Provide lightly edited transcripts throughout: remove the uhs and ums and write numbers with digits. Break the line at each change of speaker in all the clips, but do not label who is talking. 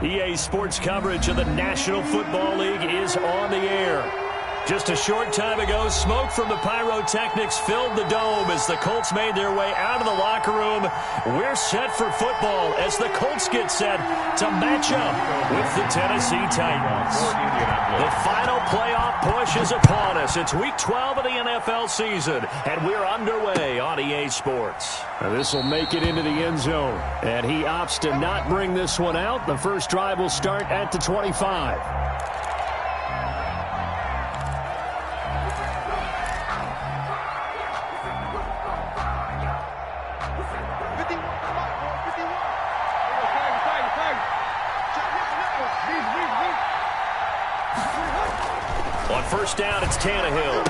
EA Sports coverage of the National Football League is on the air. Just a short time ago, smoke from the pyrotechnics filled the dome as the Colts made their way out of the locker room. We're set for football as the Colts get set to match up with the Tennessee Titans. The final playoff push is upon us. It's Week 12 of the NFL season, and we're underway on EA Sports. This will make it into the end zone, and he opts to not bring this one out. The first drive will start at the 25. On first down, it's Tannehill.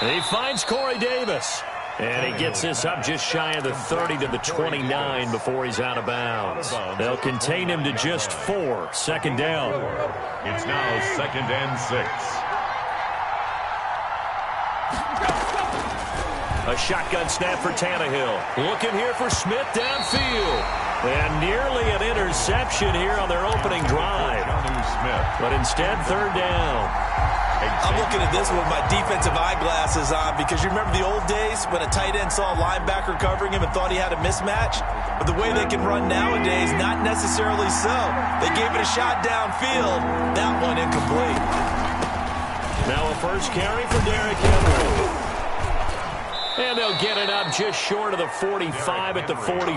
And he finds Corey Davis. And he gets this up just shy of the 30 to the 29 before he's out of bounds. They'll contain him to just 4. Second down.
It's now 2nd and 6.
A shotgun snap for Tannehill. Looking here for Smith downfield. And nearly an interception here on their opening drive. But instead, third down.
I'm looking at this with my defensive eyeglasses on because you remember the old days when a tight end saw a linebacker covering him and thought he had a mismatch? But the way they can run nowadays, not necessarily so. They gave it a shot downfield. That one incomplete.
Now a first carry for Derrick Henry. And they'll get it up just short of the 45 at the 44.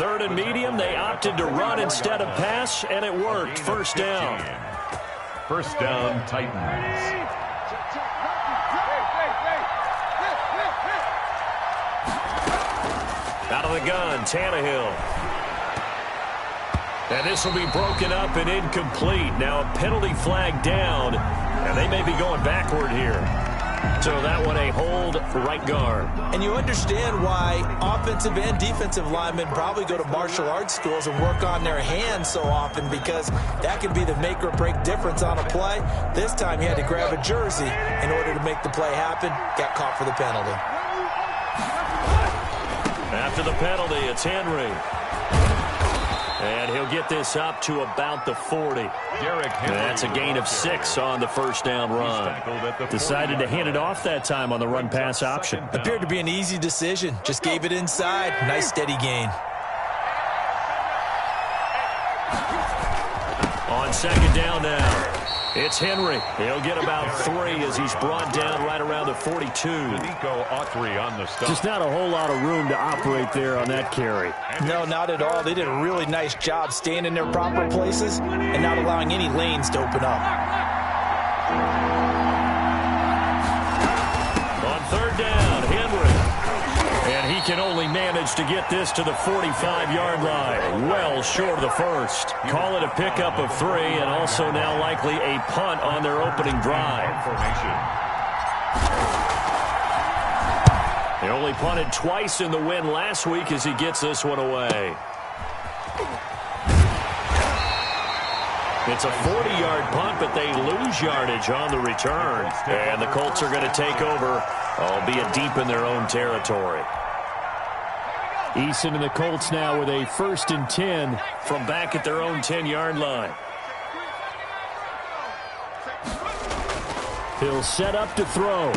Third and medium, they opted to run instead of pass, and it worked. First down.
First down, Titans.
Out of the gun, Tannehill. And this will be broken up and incomplete. Now a penalty flag down, and they may be going backward here. So that one a hold right guard.
And you understand why offensive and defensive linemen probably go to martial arts schools and work on their hands so often, because that can be the make or break difference on a play. This time he had to grab a jersey in order to make the play happen. Got caught for the penalty.
After the penalty, it's Henry. And he'll get this up to about the 40. That's a gain of 6 on the first down run. Decided to hand it off that time on the run-pass option.
Appeared to be an easy decision. Just gave it inside. Nice steady gain.
On second down now, it's Henry. He'll get about 3 as he's brought down right around the 42. Just not a whole lot of room to operate there on that carry.
No, not at all. They did a really nice job staying in their proper places and not allowing any lanes to open up.
On third down, Henry. And he can only manage to get this to the 45-yard line. Well short of the first. Call it a pickup of 3, and also now likely a punt on their opening drive. They only punted twice in the win last week as he gets this one away. It's a 40-yard punt, but they lose yardage on the return. And the Colts are going to take over, albeit deep in their own territory. Eason and the Colts now with a 1st and 10 from back at their own 10-yard line. He'll set up to throw.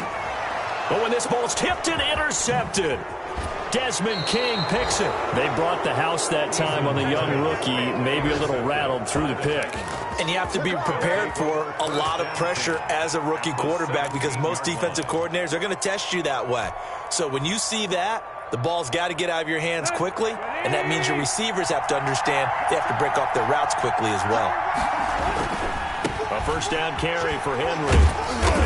But when this ball's tipped and intercepted, Desmond King picks it. They brought the house that time on the young rookie, maybe a little rattled through the pick.
And you have to be prepared for a lot of pressure as a rookie quarterback, because most defensive coordinators are going to test you that way. So when you see that, the ball's got to get out of your hands quickly, and that means your receivers have to understand they have to break off their routes quickly as well.
A first down carry for Henry.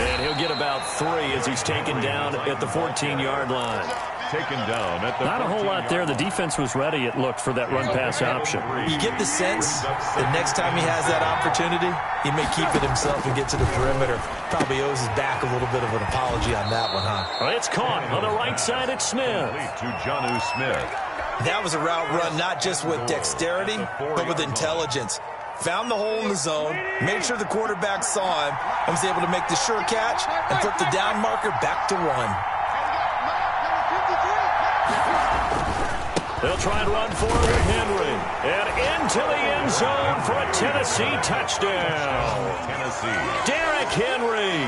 And he'll get about 3 as he's taken down at the 14-yard line.
Taken down at the
Not a whole lot there. The defense was ready, it looked, for that run-pass option.
You get the sense that next time he has that opportunity, he may keep it himself and get to the perimeter. Probably owes his back a little bit of an apology on that one, huh?
Well, it's caught on the right side at Smith.
to Jonnu Smith.
That was a route run not just with dexterity, but with intelligence. Found the hole in the zone, made sure the quarterback saw him, and was able to make the sure catch and flip the down marker back to 1.
They'll try and run forward with Henry. And into the end zone for a Tennessee touchdown.
Tennessee.
Derrick Henry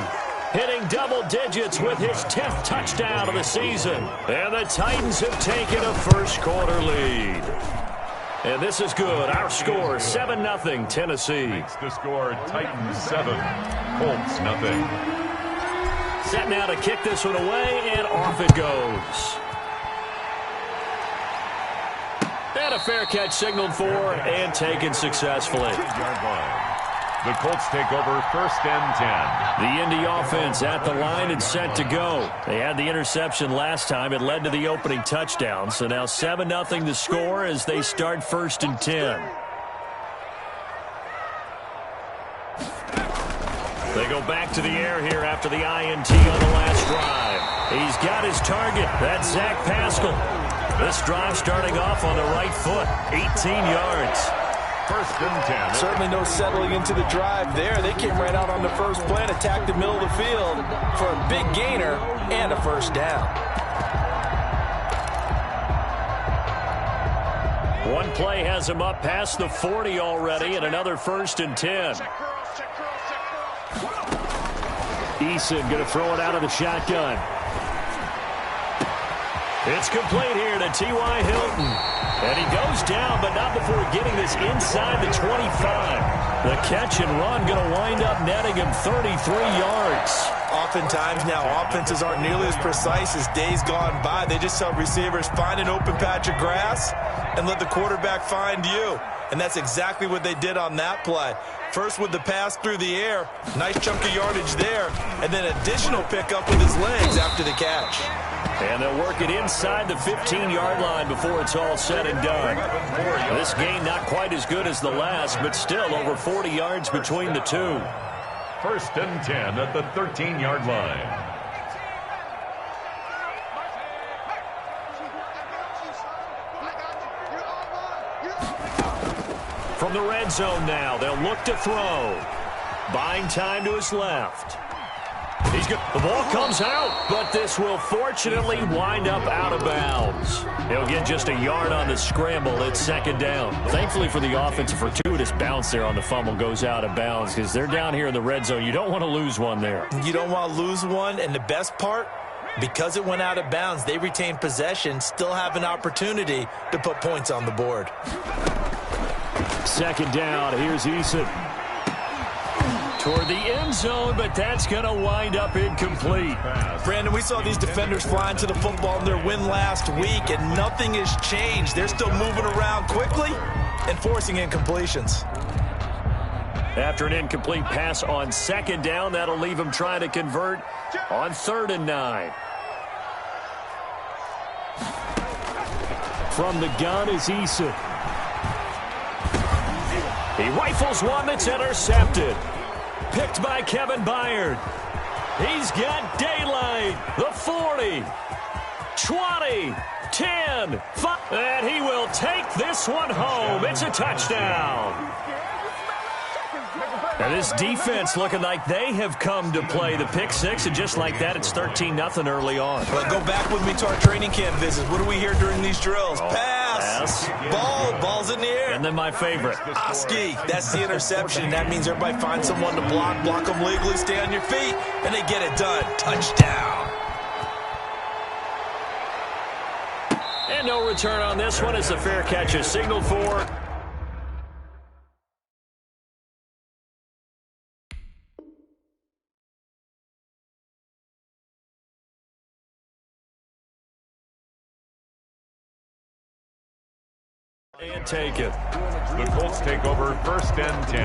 hitting double digits with his 10th touchdown of the season. And the Titans have taken a first quarter lead. And this is good. Our score, 7-0 Tennessee.
Makes the score Titans 7, Colts 0.
Set now to kick this one away, and off it goes. And a fair catch signaled for and taken successfully.
The Colts take over first and 10.
The Indy offense at the line and set to go. They had the interception last time. It led to the opening touchdown. So now 7-0 the score as they start first and 10. They go back to the air here after the INT on the last drive. He's got his target. That's Zach Pascal. This drive starting off on the right foot. 18 yards.
First and 10.
Certainly no settling into the drive there. They came right out on the first play and attacked the middle of the field for a big gainer and a first down.
One play has him up past the 40 already, and another first and 10. Eason going to throw it out of the shotgun. It's complete here to T.Y. Hilton. And he goes down, but not before getting this inside the 25. The catch and run going to wind up netting him 33 yards.
Oftentimes now, offenses aren't nearly as precise as days gone by. They just tell receivers, find an open patch of grass and let the quarterback find you. And that's exactly what they did on that play. First with the pass through the air, nice chunk of yardage there, and then additional pickup with his legs after the catch.
And they'll work it inside the 15-yard line before it's all said and done. This game not quite as good as the last, but still over 40 yards between the two.
First and 10 at the 13-yard line.
From the red zone now, they'll look to throw. Buying time to his left. He's good. The ball comes out, but this will fortunately wind up out of bounds. He'll get just a yard on the scramble. It's second down. Thankfully for the offense, a fortuitous bounce there on the fumble goes out of bounds because they're down here in the red zone. You don't want to lose one there.
You don't want to lose one, and the best part, because it went out of bounds, they retain possession, still have an opportunity to put points on the board.
Second down, here's Eason. Toward the end zone, but that's going to wind up incomplete.
Brandon, we saw these defenders flying to the football in their win last week, and nothing has changed. They're still moving around quickly and forcing incompletions.
After an incomplete pass on second down, that'll leave him trying to convert on 3rd and 9. From the gun is Eason. He rifles one that's intercepted. Picked by Kevin Byard. He's got daylight. The 40, 20, 10, 5. And he will take this one home. It's a touchdown. And this defense looking like they have come to play. The pick six, and just like that, it's 13-0 early on.
Well, go back with me to our training camp visits. What do we hear during these drills? Pass. Ball's in the air.
And then my favorite.
Oski. That's the interception. That means everybody finds someone to block them legally, stay on your feet, and they get it done. Touchdown.
And no return on this one as the fair catch is signaled for. And take it.
The Colts take over first and 10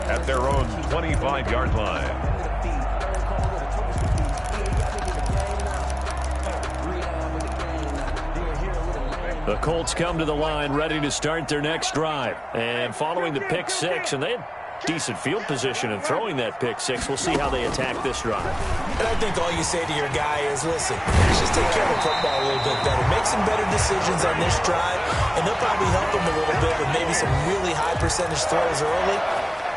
at their own 25-yard line.
The Colts come to the line ready to start their next drive. And following the pick six, and they had decent field position in throwing that pick six. We'll see how they attack this drive.
And I think all you say to your guy is, listen, let's just take care of the football a little bit better. Make some better decisions on this drive, and they'll probably help him a little bit with maybe some really high percentage throws early.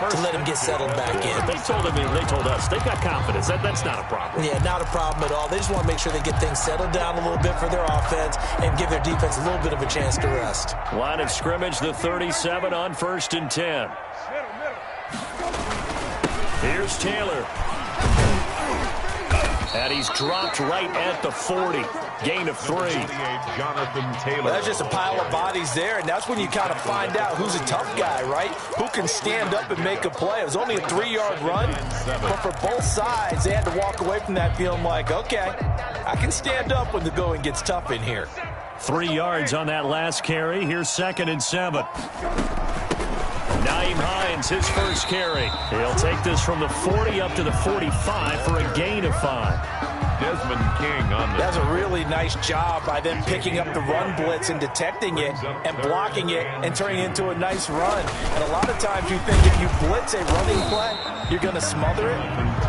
to let him get settled back in.
They told us they've got confidence. That's not a problem.
Yeah, not a problem at all. They just want to make sure they get things settled down a little bit for their offense and give their defense a little bit of a chance to rest.
Line of scrimmage, the 37 on 1st and 10. Here's Taylor. And he's dropped right at the 40. Gain of 3.
Jonathan Taylor.
Well, that's just a pile of bodies there, and that's when you kind of find out who's a tough guy, right? Who can stand up and make a play. It was only a 3-yard run, but for both sides, they had to walk away from that feeling like, okay, I can stand up when the going gets tough in here.
3 yards on that last carry. Here's 2nd and 7. Nyheim Hines, his first carry. He'll take this from the 40 up to the 45 for a gain of 5.
Desmond King on the...
That's a really nice job by them picking up the run blitz and detecting it and blocking it and turning it into a nice run. And a lot of times you think if you blitz a running play, you're going to smother it.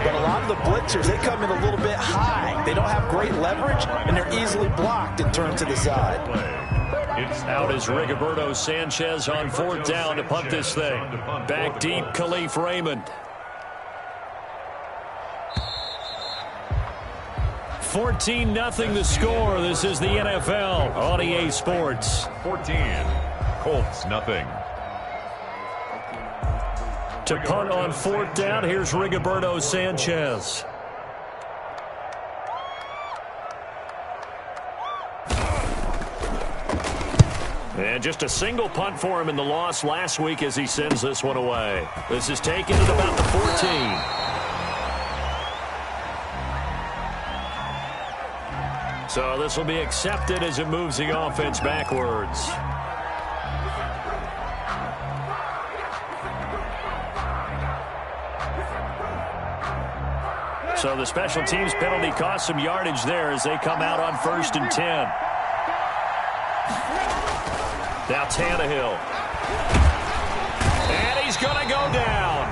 But a lot of the blitzers, they come in a little bit high. They don't have great leverage, and they're easily blocked and turned to the side.
Out is Rigoberto Sanchez on 4th down to punt this thing. Back deep, Khalif Raymond. 14-0 the score. This is the NFL on EA Sports.
14. Colts, nothing.
To punt on 4th down, here's Rigoberto Sanchez. And just a single punt for him in the loss last week as he sends this one away. This is taken at about the 14. So this will be accepted as it moves the offense backwards. So the special teams penalty cost some yardage there as they come out on 1st and 10. Now Tannehill. And he's going to go down.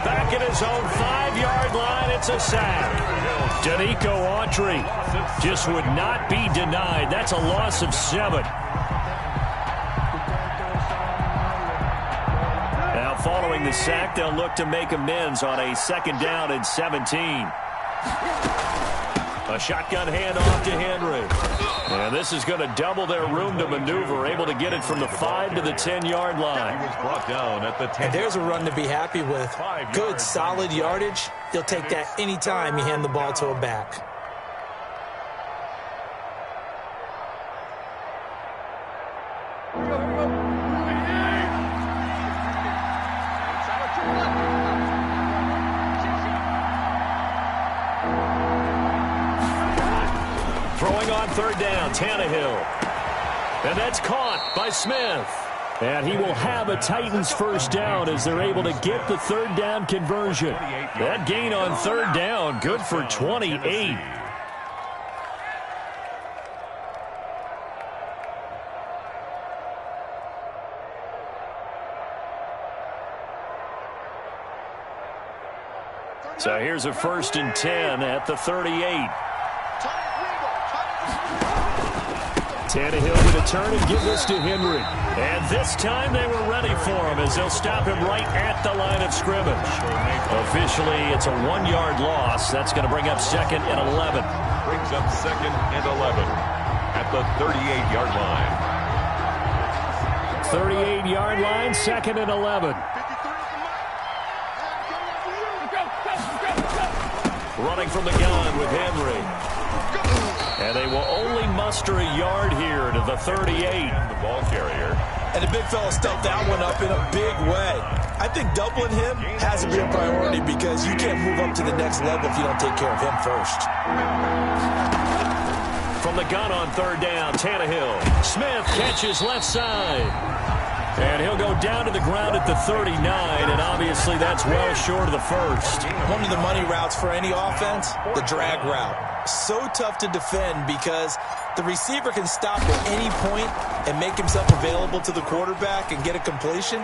Back at his own 5-yard line, it's a sack. Danico Autry just would not be denied. That's a loss of 7. Now following the sack, they'll look to make amends on a 2nd down and 17. A shotgun handoff to Henry. And this is going to double their room to maneuver, able to get it from the 5 to the 10-yard line.
He was brought down at the 10.
And there's a run to be happy with. Good, solid yardage. He'll take that anytime you hand the ball to a back.
Throwing on 3rd down, Tannehill. And that's caught by Smith. And he will have a Titans 1st down as they're able to get the 3rd down conversion. That gain on 3rd down, good for 28. So here's a 1st and 10 at the 38. Tannehill going to turn and give this to Henry. And this time they were ready for him as they'll stop him right at the line of scrimmage. Officially, it's a 1-yard loss. That's going to bring up 2nd and 11.
Brings up 2nd and 11 at the 38-yard line.
38-yard line, 2nd and 11. Running from the gun with Henry. And they will only muster a yard here to the 38.
And the ball carrier.
And the big fella stepped that one up in a big way. I think doubling him has to be a priority because you can't move up to the next level if you don't take care of him first.
From the gun on 3rd down, Tannehill. Smith catches left side. And he'll go down to the ground at the 39, and obviously that's well short of the 1st.
One of the money routes for any offense, the drag route. So tough to defend because the receiver can stop at any point and make himself available to the quarterback and get a completion.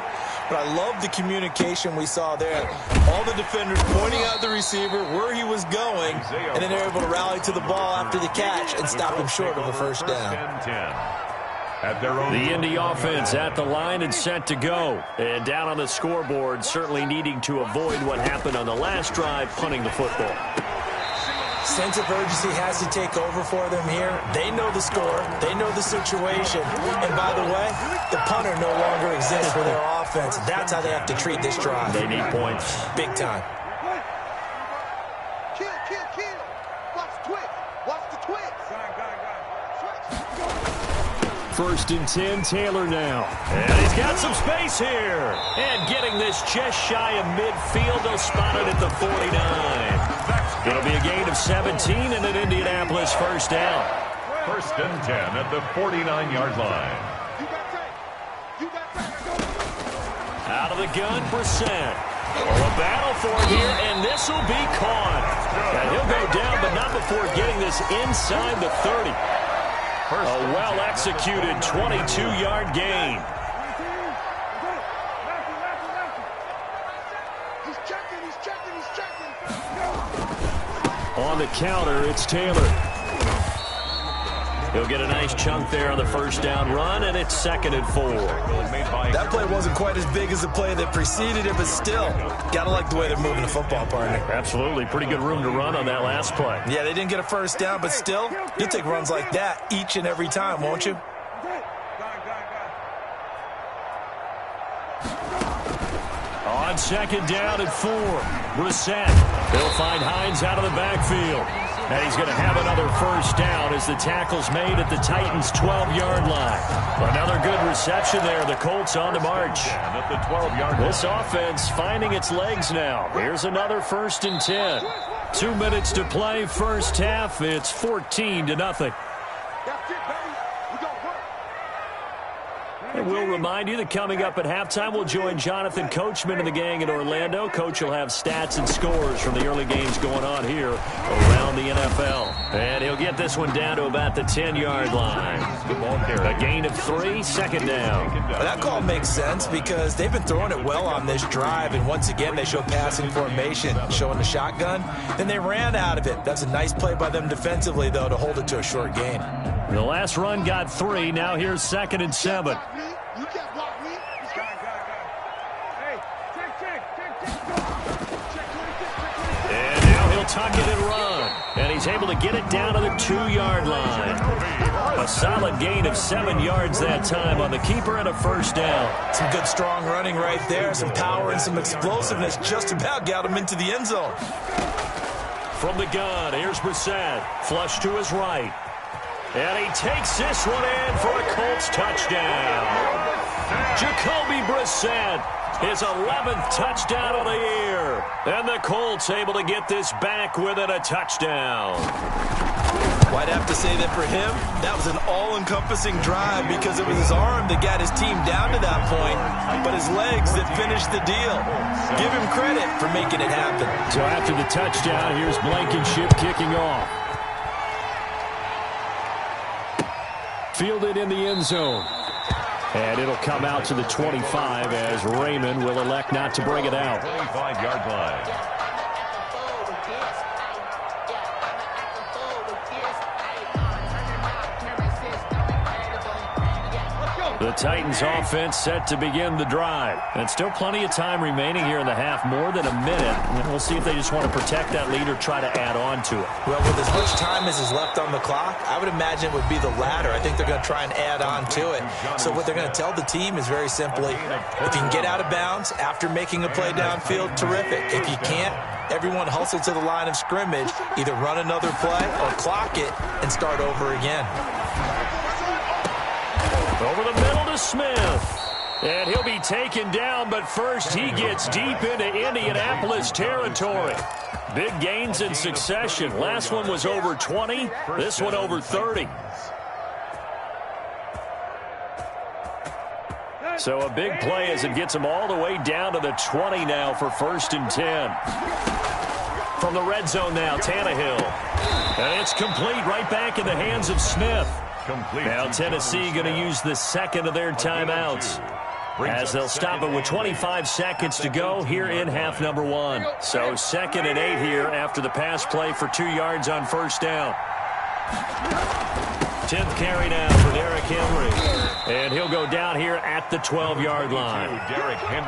But I love the communication we saw there. All the defenders pointing out the receiver, where he was going, and then they're able to rally to the ball after the catch and stop him short of a 1st down.
at their own.
The Indy offense at the line and set to go. And down on the scoreboard, certainly needing to avoid what happened on the last drive, punting the football.
Sense of urgency has to take over for them here. They know the score. They know the situation. And by the way, the punter no longer exists for their offense. That's how they have to treat this drive.
They need points.
Big time.
First and 10, Taylor now. And he's got some space here. And getting this just shy of midfield, they'll spot it at the 49. It'll be a gain of 17 and an Indianapolis first down.
First and 10 at the 49-yard line.
Out of the gun, Brissett. Oh, a battle for it here, and this will be caught. And he'll go down, but not before getting this inside the 30. A well-executed 22-yard gain. On the counter, it's Taylor. He'll get a nice chunk there on the first down run, and it's 2nd and 4.
That play wasn't quite as big as the play that preceded it, but still, got to like the way they're moving the football, partner.
Absolutely. Pretty good room to run on that last play.
Yeah, they didn't get a first down, but still, you'll take runs like that each and every time, won't you?
On 2nd down and 4, Brissett. He'll find Hines out of the backfield. And he's going to have another first down as the tackle's made at the Titans' 12-yard line. Another good reception there. The Colts on the march.
At the 12-yard line.
This offense finding its legs now. Here's another 1st and 10. 2 minutes to play, first half. It's 14-0. And we'll remind you that coming up at halftime, we'll join Jonathan Coachman and the gang in Orlando. Coach will have stats and scores from the early games going on here around the NFL. And he'll get this one down to about the 10-yard line. A gain of 3, 2nd down.
Well, that call makes sense because they've been throwing it well on this drive, and once again, they show passing formation, showing the shotgun. Then they ran out of it. That's a nice play by them defensively, though, to hold it to a short gain.
The last run got 3. Now here's 2nd and 7. And now he'll tuck it and run. And he's able to get it down to the 2-yard line. A solid gain of 7 yards that time on the keeper and a first down.
Some good strong running right there. Some power and some explosiveness. Just about got him into the end zone.
From the gun, here's Brissett. Flush to his right. And he takes this one in for a Colts touchdown. Jacoby Brissett, his 11th touchdown of the year. And the Colts able to get this back within a touchdown.
Well, I'd have to say that for him, that was an all-encompassing drive because it was his arm that got his team down to that point, but his legs that finished the deal. Give him credit for making it happen.
So after the touchdown, here's Blankenship kicking off. Fielded in the end zone. And it'll come out to the 25 as Raymond will elect not to bring it out.
25-yard line.
The Titans offense set to begin the drive. And still plenty of time remaining here in the half, more than a minute. And we'll see if they just want to protect that lead or try to add on to it.
Well, with as much time as is left on the clock, I would imagine it would be the latter. I think they're going to try and add on to it. So what they're going to tell the team is very simply, if you can get out of bounds after making a play downfield, terrific. If you can't, everyone hustle to the line of scrimmage, either run another play or clock it and start over again.
Over the middle to Smith. And he'll be taken down, but first he gets deep into Indianapolis territory. Big gains in succession. Last one was over 20. This one over 30. So a big play as it gets him all the way down to the 20 now for 1st and 10. From the red zone now, Tannehill. And it's complete right back in the hands of Smith. Now Tennessee going to use the second of their timeouts as they'll stop it with 25 seconds to go here in half number 1. So 2nd and 8 here after the pass play for 2 yards on first down. 10th carry now for Derrick Henry. And he'll go down here at the 12-yard line.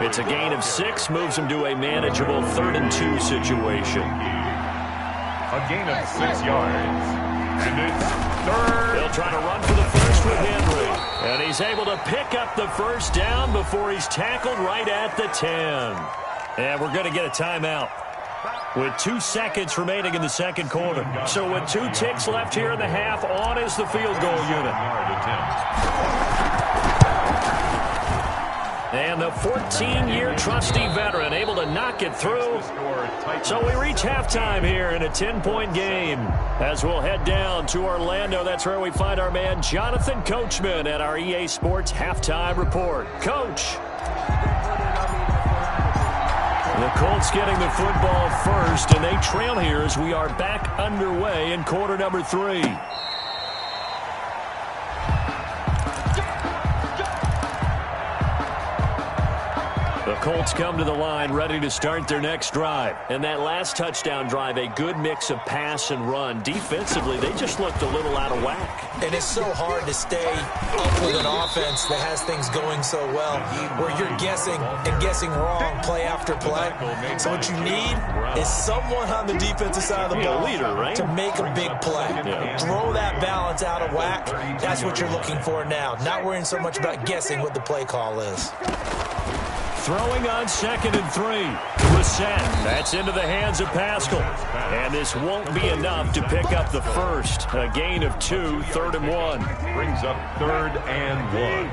It's a gain of 6, moves him to a manageable 3rd and 2 situation.
A gain of 6 yards. And it's 3rd.
They'll try to run for the first with Henry. And he's able to pick up the first down before he's tackled right at the 10. And we're going to get a timeout with 2 seconds remaining in the second quarter. So with 2 ticks left here in the half, on is the field goal unit. And the 14-year trusty veteran able to knock it through. So we reach halftime here in a 10-point game. As we'll head down to Orlando, that's where we find our man Jonathan Coachman at our EA Sports Halftime Report. Coach. The Colts getting the football first, and they trail here as we are back underway in quarter number 3. The Colts come to the line ready to start their next drive. And that last touchdown drive, a good mix of pass and run. Defensively, they just looked a little out of whack.
And it's so hard to stay up with an offense that has things going so well, where you're guessing and guessing wrong play after play. So what you need is someone on the defensive side of the ball
leader, right?
to make a big play. Yeah. Throw that balance out of whack. That's what you're looking for now. Not worrying so much about guessing what the play call is.
Throwing on 2nd and 3. Brissett. That's into the hands of Pascal. And this won't be enough to pick up the first. A gain of 2, 3rd and 1.
Brings up 3rd and 1.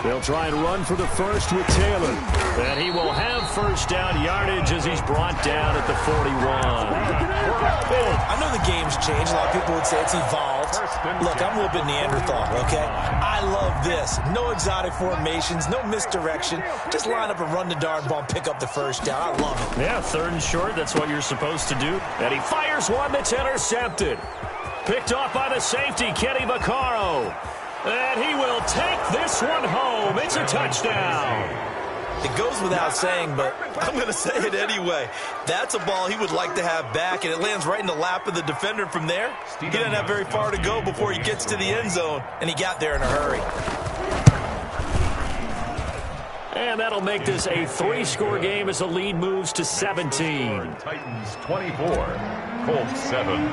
They'll try and run for the first with Taylor. And he will have first down yardage as he's brought down at the 41.
I know the game's changed. A lot of people would say it's evolved. Look, I'm a little bit Neanderthal, okay? I love this. No exotic formations, no misdirection. Just line up and run the darn ball and pick up the first down. I love it.
Yeah, 3rd and short. That's what you're supposed to do. And he fires one that's intercepted. Picked off by the safety, Kenny Vaccaro. And he will take this one home. It's a touchdown.
It goes without saying, but I'm going to say it anyway. That's a ball he would like to have back, and it lands right in the lap of the defender from there. He doesn't have very far to go before he gets to the end zone, and he got there in a hurry.
And that'll make this a 3-score game as the lead moves to 17.
Titans 24, Colts 7.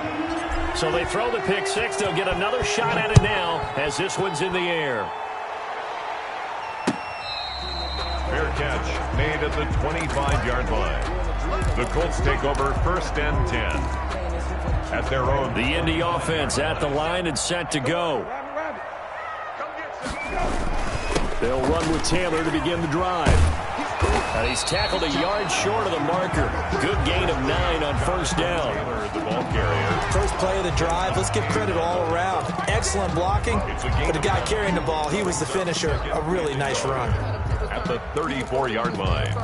So they throw the pick 6. They'll get another shot at it now as this one's in the air.
Fair catch made at the 25-yard line. The Colts take over 1st and 10 at their own.
The Indy offense at the line and set to go. They'll run with Taylor to begin the drive. And he's tackled a yard short of the marker. Good gain of 9 on first down.
The ball carrier.
First play of the drive. Let's give credit all around. Excellent blocking. But the guy carrying the ball, he was the finisher. A really nice run.
At the 34-yard line.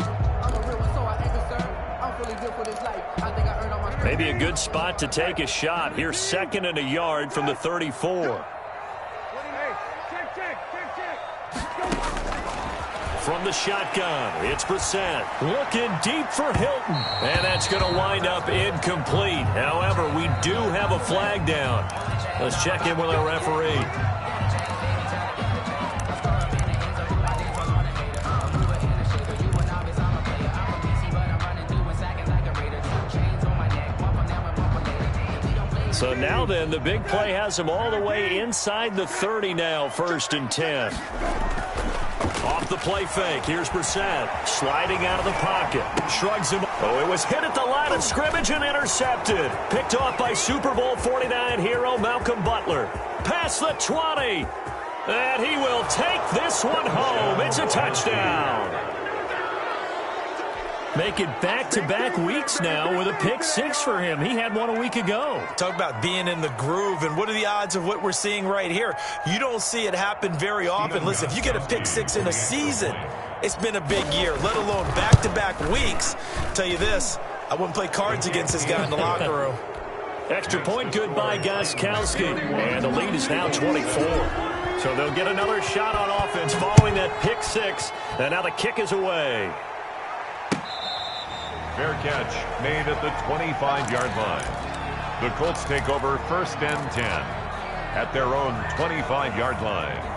Maybe a good spot to take a shot. Here's 2nd and a yard from the 34. From the shotgun, it's Brissett. Looking deep for Hilton. And that's going to wind up incomplete. However, we do have a flag down. Let's check in with our referee. So now then, the big play has him all the way inside the 30 now, 1st and 10. Off the play fake, here's Brissett, sliding out of the pocket, shrugs him. Oh, it was hit at the line of scrimmage and intercepted. Picked off by Super Bowl 49 hero Malcolm Butler. Past the 20, and he will take this one home. It's a touchdown. Make it back-to-back weeks now with a pick 6 for him. He had one a week ago.
Talk about being in the groove, and what are the odds of what we're seeing right here? You don't see it happen very often. Listen, if you get a pick 6 in a season, it's been a big year, let alone back-to-back weeks. Tell you this, I wouldn't play cards against this guy in the locker room.
Extra point good by Gostkowski, and the lead is now 24. So they'll get another shot on offense following that pick 6, and now the kick is away.
Fair catch made at the 25-yard line. The Colts take over 1st and 10 at their own 25-yard line.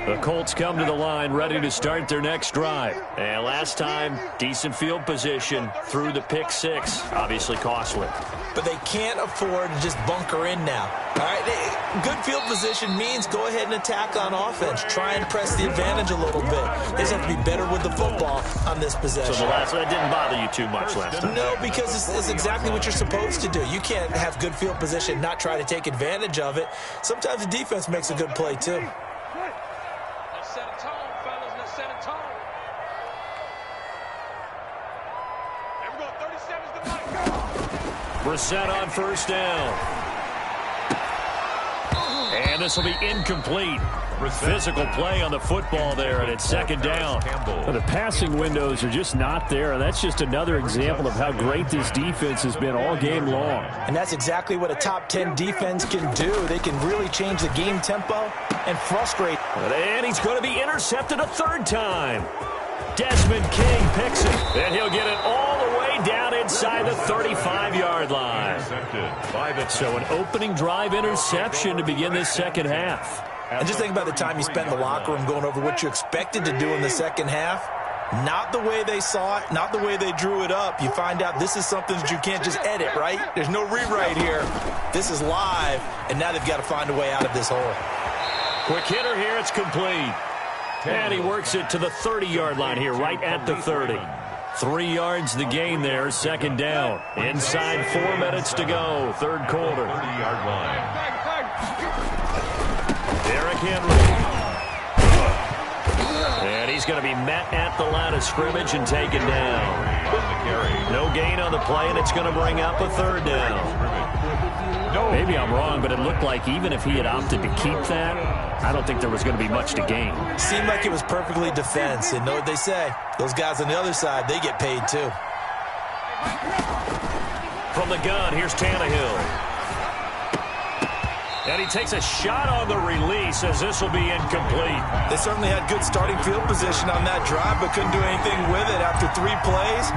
The Colts come to the line ready to start their next drive. And last time, decent field position through the pick six. Obviously costly.
But they can't afford to just bunker in now. All right, good field position means go ahead and attack on offense. Try and press the advantage a little bit. They just have to be better with the football on this possession.
So the last one didn't bother you too much last time?
No, because it's exactly what you're supposed to do. You can't have good field position, not try to take advantage of it. Sometimes the defense makes a good play, too.
Brissett on 1st down. And this will be incomplete. Physical play on the football there, and it's 2nd down.
Well, the passing windows are just not there, and that's just another example of how great this defense has been all game long.
And that's exactly what a top 10 defense can do. They can really change the game tempo and frustrate.
And he's going to be intercepted a 3rd time. Desmond King picks it, and he'll get it all the way down inside the 35-yard line. So an opening drive interception to begin this 2nd half.
And just think about the time you spent in the locker room going over what you expected to do in the 2nd half. Not the way they saw it, not the way they drew it up. You find out this is something that you can't just edit, right? There's no rewrite here. This is live, and now they've got to find a way out of this hole.
Quick hitter here, it's complete. And he works it to the 30-yard line here, right at the 30. 3 yards the gain there, 2nd down. Inside 4 minutes to go, 3rd quarter.
30-yard line.
Derrick Henry. And he's going to be met at the line of scrimmage and taken down. No gain on the play, and it's going to bring up a 3rd down. Maybe I'm wrong, but it looked like even if he had opted to keep that, I don't think there was going to be much to gain.
Seemed like it was perfectly defense. And know what they say? Those guys on the other side, they get paid too.
From the gun, here's Tannehill. And he takes a shot on the release as this will be incomplete.
They certainly had good starting field position on that drive, but couldn't do anything with it after 3 plays.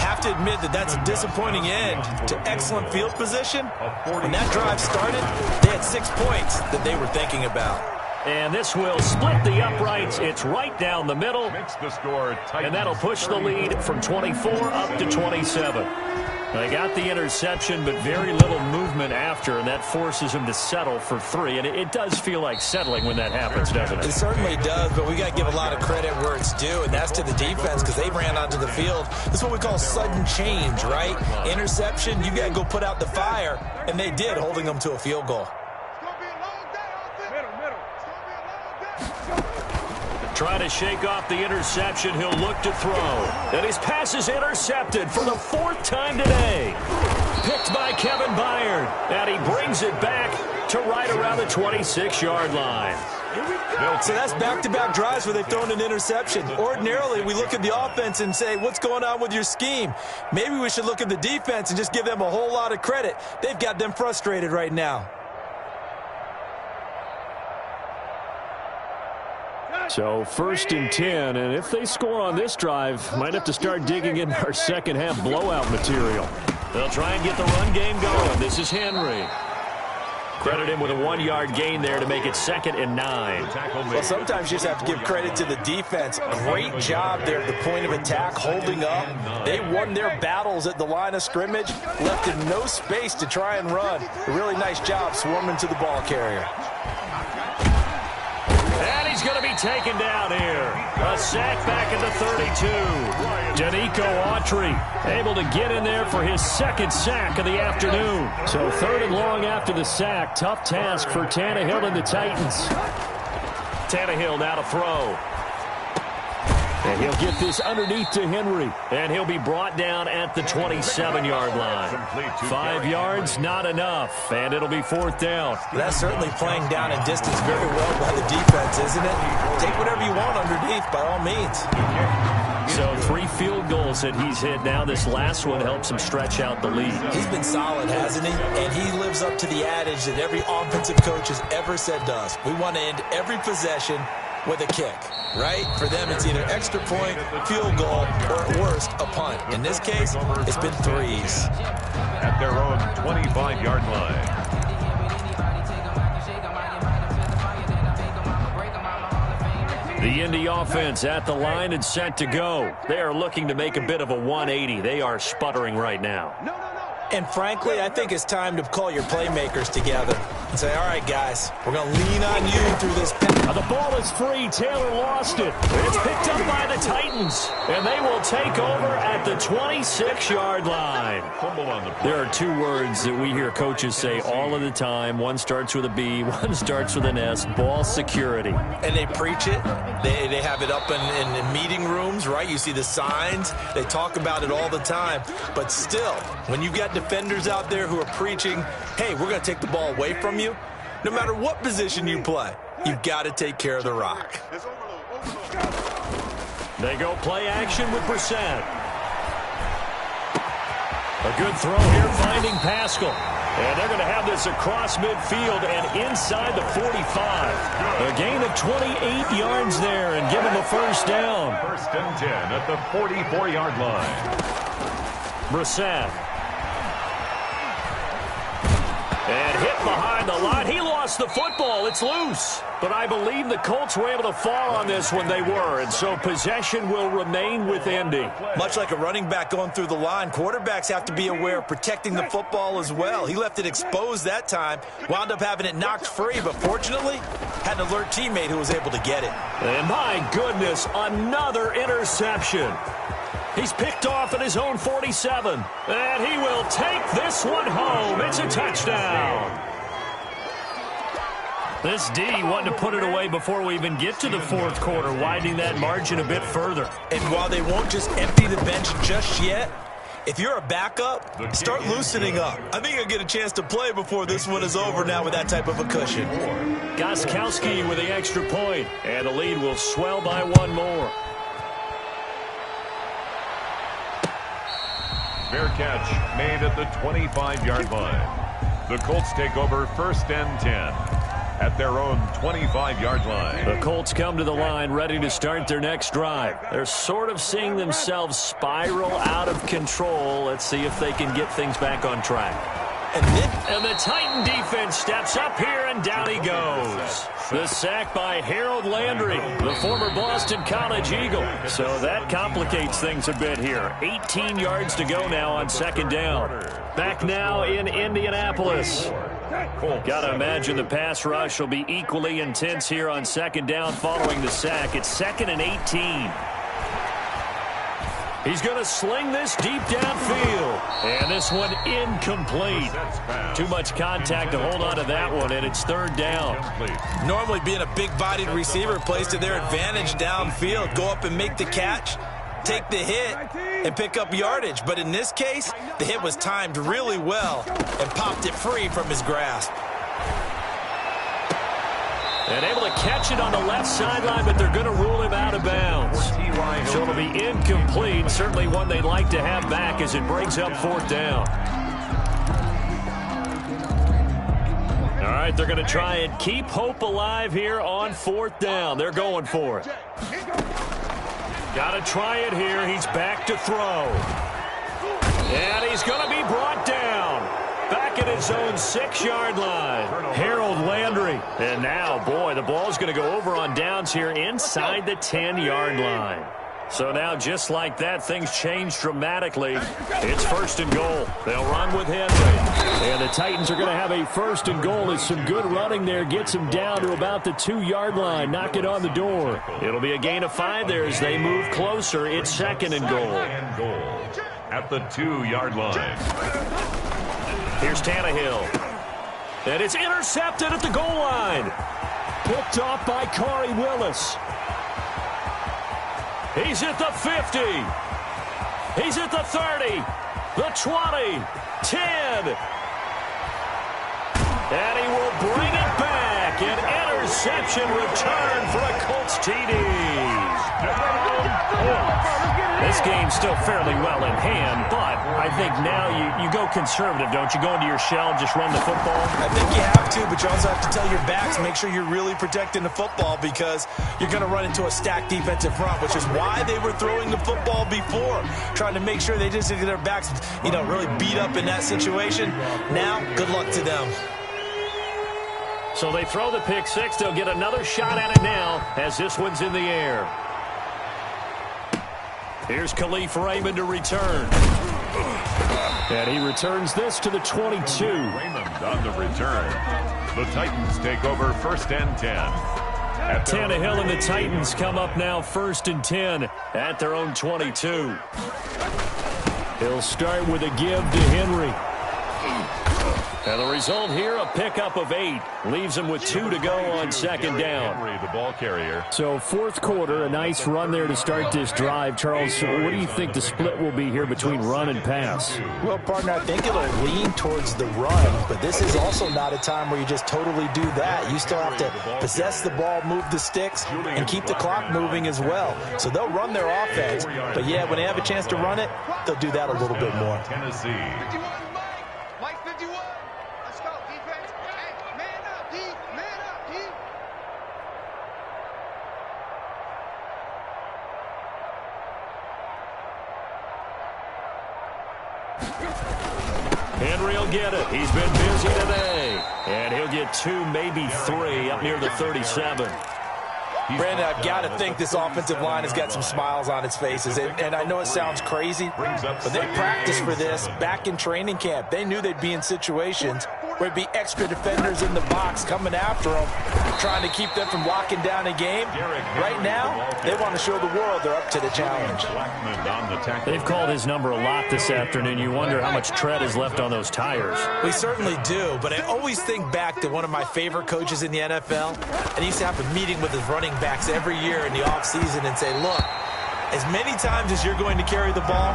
Have to admit that that's a disappointing end to excellent field position. When that drive started, they had 6 points that they were thinking about.
And this will split the uprights. It's right down the middle. And that'll push the lead from 24 up to 27. They got the interception, but very little movement after, and that forces him to settle for 3. And it does feel like settling when that happens, doesn't it?
It certainly does, but we got to give a lot of credit where it's due, and that's to the defense because they ran onto the field. This is what we call sudden change, right? Interception, you got to go put out the fire, and they did, holding them to a field goal.
Trying to shake off the interception, he'll look to throw. And his pass is intercepted for the 4th time today. Picked by Kevin Byard. And he brings it back to right around the 26-yard line.
So that's back-to-back drives where they've thrown an interception. Ordinarily, we look at the offense and say, what's going on with your scheme? Maybe we should look at the defense and just give them a whole lot of credit. They've got them frustrated right now.
So 1st and 10, and if they score on this drive, might have to start digging in our 2nd half blowout material.
They'll try and get the run game going. This is Henry. Credit him with a 1-yard gain there to make it 2nd and 9.
Well, sometimes you just have to give credit to the defense. Great job there at the point of attack, holding up. They won their battles at the line of scrimmage, left them no space to try and run. A really nice job swarming to the ball carrier.
And he's going to be taken down here. A sack back at the 32. Danico Autry able to get in there for his 2nd sack of the afternoon.
So 3rd and long after the sack. Tough task for Tannehill and the Titans.
Tannehill now to throw.
And he'll get this underneath to Henry.
And he'll be brought down at the 27-yard line. 5 yards, not enough. And it'll be 4th down.
That's certainly playing down in distance very well by the defense, isn't it? Take whatever you want underneath, by all means.
So 3 field goals that he's hit now. This last one helps him stretch out the lead.
He's been solid, hasn't he? And he lives up to the adage that every offensive coach has ever said to us. We want to end every possession with a kick, right? For them, it's either extra point, field goal, or at worst, a punt. In this case, it's been threes.
At their own 25-yard line.
The Indy offense at the line and set to go. They are looking to make a bit of a 180. They are sputtering right now.
And frankly, I think it's time to call your playmakers together and say, all right, guys, we're going to lean on you through this.
The ball is free. Taylor lost it. It's picked up by the Titans, and they will take over at the 26-yard line. There are two words that we hear coaches say all of the time. One starts with a B, one starts with an S, ball security.
And they preach it. They have it up in meeting rooms, right? You see the signs. They talk about it all the time. But still, when you've got defenders out there who are preaching, hey, we're going to take the ball away from you, no matter what position you play, you've got to take care of the rock.
They go play action with Brissett. A good throw here, finding Pascal. And they're going to have this across midfield and inside the 45. A gain of 28 yards there and give him a first down.
First and 10 at the 44-yard line.
Brissett. And hit behind the line. He lost the football. It's loose. But I believe the Colts were able to fall on this when they were. And so possession will remain with Indy.
Much like a running back going through the line, quarterbacks have to be aware of protecting the football as well. He left it exposed that time. Wound up having it knocked free. But fortunately, had an alert teammate who was able to get it.
And my goodness, another interception. He's picked off at his own 47. And he will take this one home. It's a touchdown. This D wanting to put it away before we even get to the fourth quarter, widening that margin a bit further.
And while they won't just empty the bench just yet, if you're a backup, start loosening up. I think you'll get a chance to play before this one is over now with that type of a cushion.
Gostkowski with the extra point, and the lead will swell by one more.
Fair catch made at the 25-yard line. The Colts take over first and 10 at their own 25-yard line.
The Colts come to the line ready to start their next drive. They're sort of seeing themselves spiral out of control. Let's see if they can get things back on track. And the Titan defense steps up here, and down he goes. The sack by Harold Landry, the former Boston College Eagle. So that complicates things a bit here. 18 yards to go now on second down. Back now in Indianapolis. Got to imagine the pass rush will be equally intense here on second down following the sack. It's second and 18. He's going to sling this deep downfield. And this one incomplete. Too much contact to hold on to that one, and it's third down.
Normally being a big-bodied receiver plays to their advantage downfield. Go up and make the catch, take the hit, and pick up yardage. But in this case, the hit was timed really well and popped it free from his grasp.
And able to catch it on the left sideline, but they're going to rule him out of bounds. So it'll be incomplete. Certainly one they'd like to have back as it brings up fourth down. All right, they're going to try and keep hope alive here on fourth down. They're going for it. Got to try it here. He's back to throw. And he's going to be brought down. Back at his own 6-yard line. Harold Landry. And now, boy, the ball's going to go over on downs here inside the 10-yard line. So now, just like that, things change dramatically. It's first and goal. They'll run with Henry. And the Titans are going to have a first and goal as some good running there gets them down to about the 2-yard line. Knock it on the door. It'll be a gain of 5 there as they move closer. It's second and goal.
At the 2-yard line.
Here's Tannehill. And it's intercepted at the goal line. Picked off by Corey Willis. He's at the 50. He's at the 30. The 20. 10. And he will bring it back. An interception return for a Colts TD. This this game still fairly well in hand, but I think now you go conservative, don't you? Go into your shell, just run the football?
I think you have to, but you also have to tell your backs, make sure you're really protecting the football because you're going to run into a stacked defensive front, which is why they were throwing the football before, trying to make sure they just get their backs, really beat up in that situation. Now, good luck to them.
So they throw the pick six. They'll get another shot at it now as this one's in the air. Here's Khalif Raymond to return. And he returns this to the 22.
Raymond on the return. The Titans take over 1st and 10.
Tannehill and the Titans come up now 1st and 10 at their own 22. He'll start with a give to Henry. And the result here, a pickup of 8. Leaves him with 2 to go on 2nd down.
Henry, the ball carrier.
So 4th quarter, a nice run there to start this drive. Charles, what do you think the split will be here between run and pass?
Well, partner, I think it'll lean towards the run, but this is also not a time where you just totally do that. You still have to possess the ball, move the sticks, and keep the clock moving as well. So they'll run their offense, but yeah, when they have a chance to run it, they'll do that a little bit more.
Tennessee.
Mike 51. Let's go, defense. Hey, man up, D. Man up, D.
Henry will get it. He's been busy today. And he'll get 2, maybe 3 up near the 37.
Brandon, I've got to think this offensive line has got some smiles on its faces. And I know it sounds crazy, but they practiced for this back in training camp. They knew they'd be in situations where it'd be extra defenders in the box coming after them, trying to keep them from locking down a game. Right now, they want to show the world they're up to the challenge.
They've called his number a lot this afternoon. You wonder how much tread is left on those tires.
We certainly do, but I always think back to one of my favorite coaches in the NFL, and he used to have a meeting with his running backs every year in the offseason and say, look, as many times as you're going to carry the ball,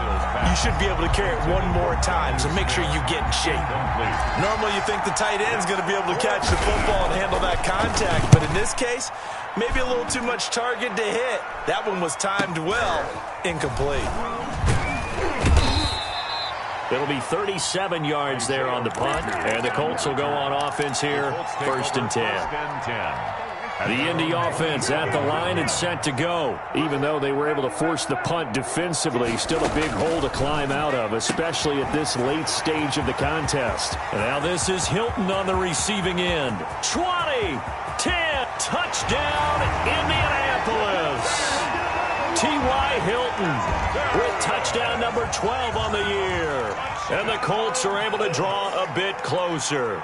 you should be able to carry it one more time, so make sure you get in shape. Normally you think the tight end's going to be able to catch the football and handle that contact, but in this case, maybe a little too much target to hit. That one was timed well, incomplete.
It'll be 37 yards there on the punt, and the Colts will go on offense here, 1st and 10. The Indy offense at the line and set to go. Even though they were able to force the punt defensively, still a big hole to climb out of, especially at this late stage of the contest. And now this is Hilton on the receiving end. 20, 10, touchdown, Indianapolis. T.Y. Hilton with touchdown number 12 on the year. And the Colts are able to draw a bit closer.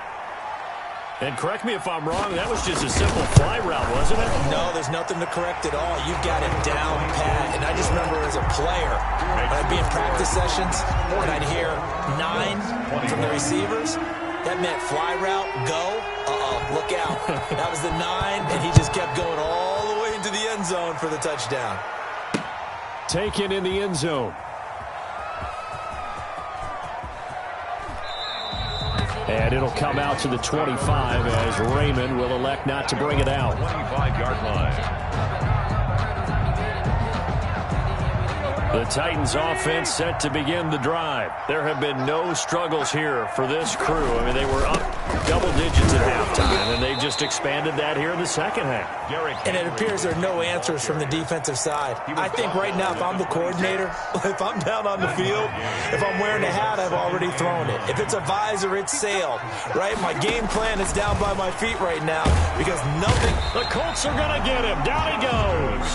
And correct me if I'm wrong, that was just a simple fly route, wasn't it?
No, there's nothing to correct at all. You've got it down pat. And I just remember as a player, when I'd be in practice sessions, and I'd hear 9 from the receivers, that meant fly route, go, look out. That was the 9, and he just kept going all the way into the end zone for the touchdown.
Taken in the end zone. And it'll come out to the 25 as Raymond will elect not to bring it out.
25-yard line.
The Titans offense set to begin the drive. There have been no struggles here for this crew. I mean, they were up double digits at halftime, and they just expanded that here in the second half.
And it appears there are no answers from the defensive side. I think right now, if I'm the coordinator, if I'm down on the field, if I'm wearing a hat, I've already thrown it. If it's a visor, it's sailed, right? My game plan is down by my feet right now because nothing.
The Colts are going to get him. Down he goes.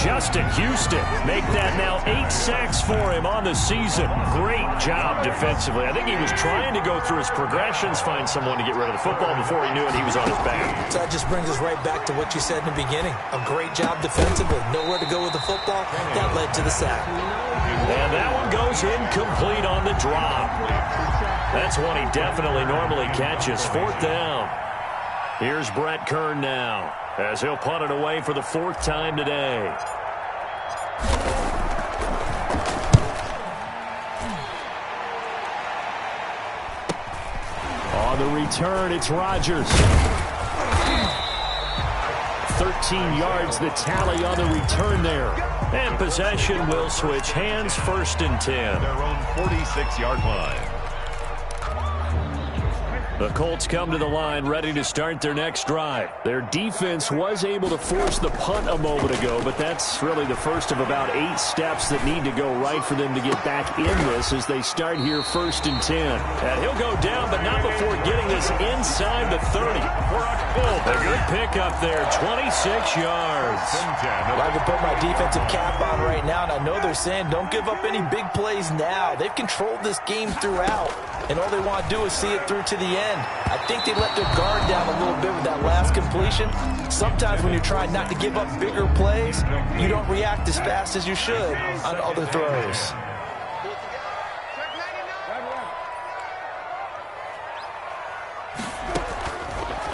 Justin Houston make that now 8 sacks for him on the season. Great job defensively. I think he was trying to go through his progressions, find someone to get rid of the football before he knew it. He was on his back.
So that just brings us right back to what you said in the beginning. A great job defensively. Nowhere to go with the football. That led to the sack.
And that one goes incomplete on the drop. That's one he definitely normally catches. 4th down. Here's Brett Kern now as he'll punt it away for the 4th time today. On the return, it's Rodgers. 13 13 yards, the tally on the return there. And possession will switch hands, 1st and 10.
Their own 46-yard line.
The Colts come to the line ready to start their next drive. Their defense was able to force the punt a moment ago, but that's really the first of about 8 steps that need to go right for them to get back in this as they start here 1st and 10. And he'll go down, but not before getting this inside the 30. A good pickup there, 26 yards.
I can put my defensive cap on right now, and I know they're saying don't give up any big plays now. They've controlled this game throughout, and all they want to do is see it through to the end. I think they let their guard down a little bit with that last completion. Sometimes when you're trying not to give up bigger plays, you don't react as fast as you should on other throws.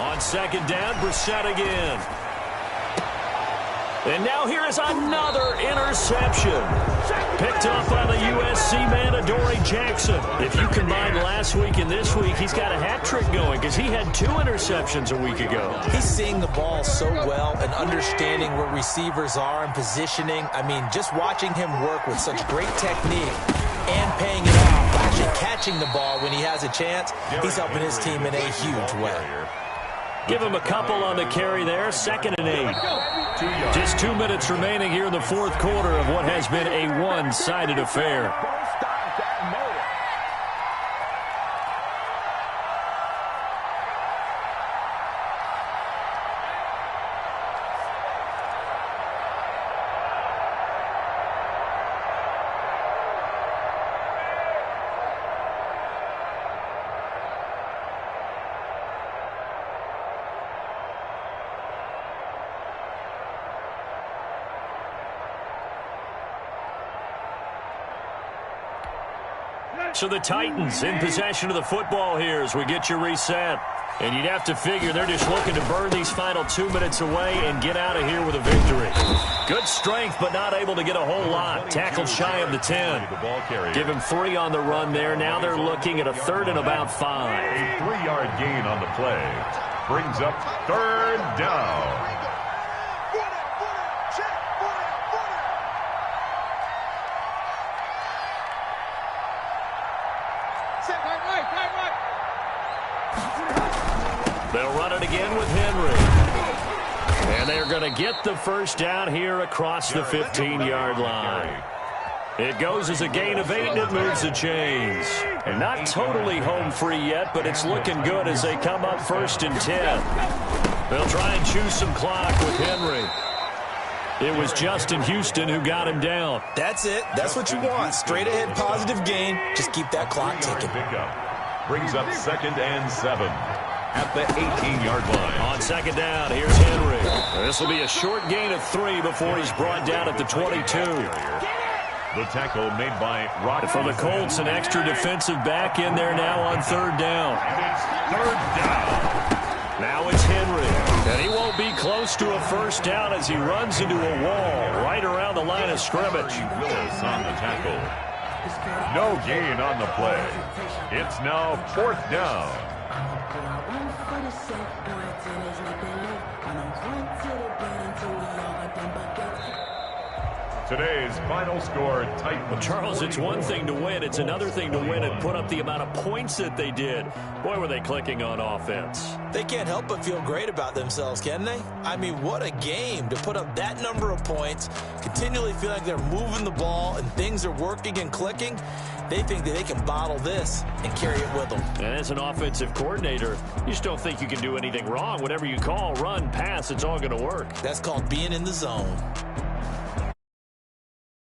On 2nd down, Brissett again. And now here is another interception. Picked up by the USC man, Adoree Jackson. If you combine last week and this week, he's got a hat trick going because he had 2 interceptions a week ago.
He's seeing the ball so well and understanding where receivers are and positioning. I mean, just watching him work with such great technique and paying it off, actually catching the ball when he has a chance, he's helping his team in a huge way.
Give him a couple on the carry there, 2nd and 8. Just 2 minutes remaining here in the 4th quarter of what has been a one-sided affair. So the Titans in possession of the football here as we get you reset. And you'd have to figure they're just looking to burn these final 2 minutes away and get out of here with a victory. Good strength, but not able to get a whole lot. Tackled shy of the 10. Give him 3 on the run there. Now they're looking at a 3rd and about 5.
A 3-yard gain on the play. Brings up 3rd down.
They'll run it again with Henry. And they're going to get the 1st down here across the 15-yard line. It goes as a gain of 8, and it moves the chains. And not totally home free yet, but it's looking good as they come up 1st and 10. They'll try and choose some clock with Henry. It was Justin Houston who got him down.
That's it. That's what you want. Straight ahead positive gain. Just keep that clock ticking.
Brings up 2nd and 7. At the 18-yard line.
On 2nd down, here's Henry. This will be a short gain of 3 before he's brought down at the 22.
The tackle made by Rock.
For the Colts, an extra defensive back in there now on 3rd down.
It's 3rd down.
Now it's Henry. And he won't be close to a 1st down as he runs into a wall right around the line of scrimmage.
Willis on the tackle. No gain on the play. It's now 4th down. Today's final score, Titans.
Well, Charles, it's one thing to win. It's another thing to win and put up the amount of points that they did. Boy, were they clicking on offense.
They can't help but feel great about themselves, can they? I mean, what a game to put up that number of points, continually feel like they're moving the ball and things are working and clicking. They think that they can bottle this and carry it with them.
And as an offensive coordinator, you just don't think you can do anything wrong. Whatever you call, run, pass, it's all going to work.
That's called being in the zone.